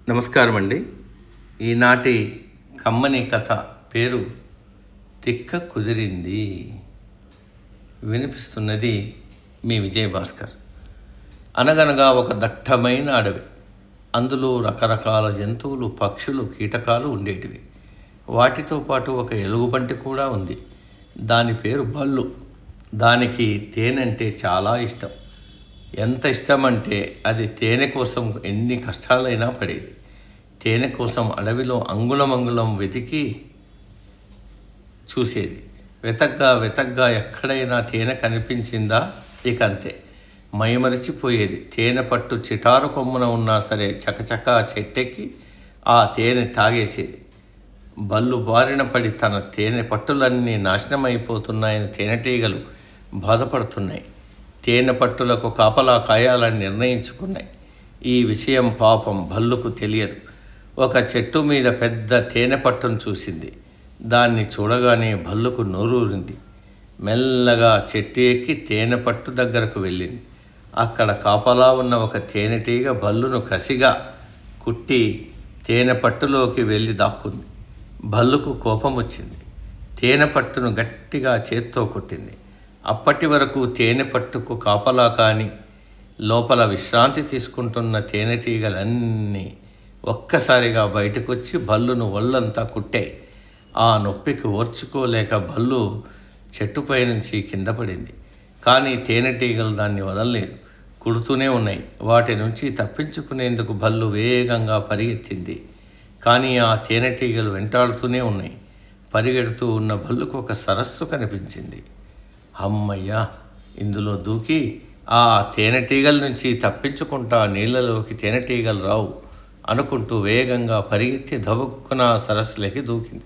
నమస్కారం అండి. ఈనాటి కమ్మని కథ పేరు తిక్క కుదిరింది. వినిపిస్తున్నది మీ విజయభాస్కర్. అనగనగా ఒక దట్టమైన అడవి. అందులో రకరకాల జంతువులు, పక్షులు, కీటకాలు ఉండేటివి. వాటితో పాటు ఒక ఎలుగుబంటి కూడా ఉంది. దాని పేరు బల్లు. దానికి తేనెంటే చాలా ఇష్టం. ఎంత ఇష్టమంటే అది తేనె కోసం ఎన్ని కష్టాలైనా పడేది. తేనె కోసం అడవిలో అంగుళం వెతికి చూసేది. వెతగ్గా ఎక్కడైనా తేనె కనిపించిందా ఇక అంతే, మైమరిచిపోయేది. తేనె పట్టు చిటారు కొమ్మున ఉన్నా సరే చకచకా చెట్టెక్కి ఆ తేనె తాగేసేది. బల్లు బారిన పడి తన తేనె పట్టులన్నీ నాశనమైపోతున్నాయని తేనెటీగలు బాధపడుతున్నాయి. తేనె పట్టులకు కాపలా కాయాలని నిర్ణయించుకున్నాయి. ఈ విషయం పాపం బల్లుకు తెలియదు. ఒక చెట్టు మీద పెద్ద తేనె పట్టును చూసింది. దాన్ని చూడగానే బల్లుకు నోరూరింది. మెల్లగా చెట్టు ఎక్కి తేనె పట్టు దగ్గరకు వెళ్ళింది. అక్కడ కాపలా ఉన్న ఒక తేనెటీగ బల్లును కసిగా కుట్టి తేనె పట్టులోకి వెళ్ళి దాక్కుంది. బల్లుకు కోపం వచ్చింది. తేనె పట్టును గట్టిగా చేత్తో కొట్టింది. అప్పటి వరకు తేనె పట్టుకు కాపలా కాని లోపల విశ్రాంతి తీసుకుంటున్న తేనెటీగలన్నీ ఒక్కసారిగా బయటకొచ్చి బల్లును ఒళ్ళంతా కుట్టాయి. ఆ నొప్పికి ఓర్చుకోలేక బల్లు చెట్టుపై నుంచి కింద పడింది. కానీ తేనెటీగలు దాన్ని వదలలేదు, కుడుతూనే ఉన్నాయి. వాటి నుంచి తప్పించుకునేందుకు బల్లు వేగంగా పరిగెత్తింది. కానీ ఆ తేనెటీగలు వెంటాడుతూనే ఉన్నాయి. పరిగెడుతూ ఉన్న బల్లుకు ఒక సరస్సు కనిపించింది. అమ్మయ్యా, ఇందులో దూకి ఆ తేనెటీగల నుంచి తప్పించుకుంటా నీళ్ళలోకి తేనెటీగలు రావు అనుకుంటూ వేగంగా పరిగెత్తి దబుక్కున ఆ సరస్సులోకి దూకింది.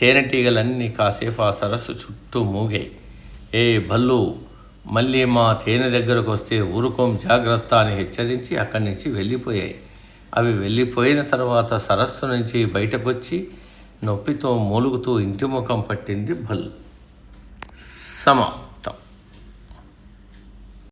తేనెటీగలన్నీ కాసేపు ఆ సరస్సు చుట్టూ మూగాయి. ఏ భల్లు, మళ్ళీ మా తేనె దగ్గరకు వస్తే ఊరుకోం, జాగ్రత్త అని హెచ్చరించి అక్కడి నుంచి వెళ్ళిపోయాయి. అవి వెళ్ళిపోయిన తర్వాత సరస్సు నుంచి బయటకొచ్చి నొప్పితో మూలుగుతూ ఇంటి ముఖం పట్టింది భల్లు. సమ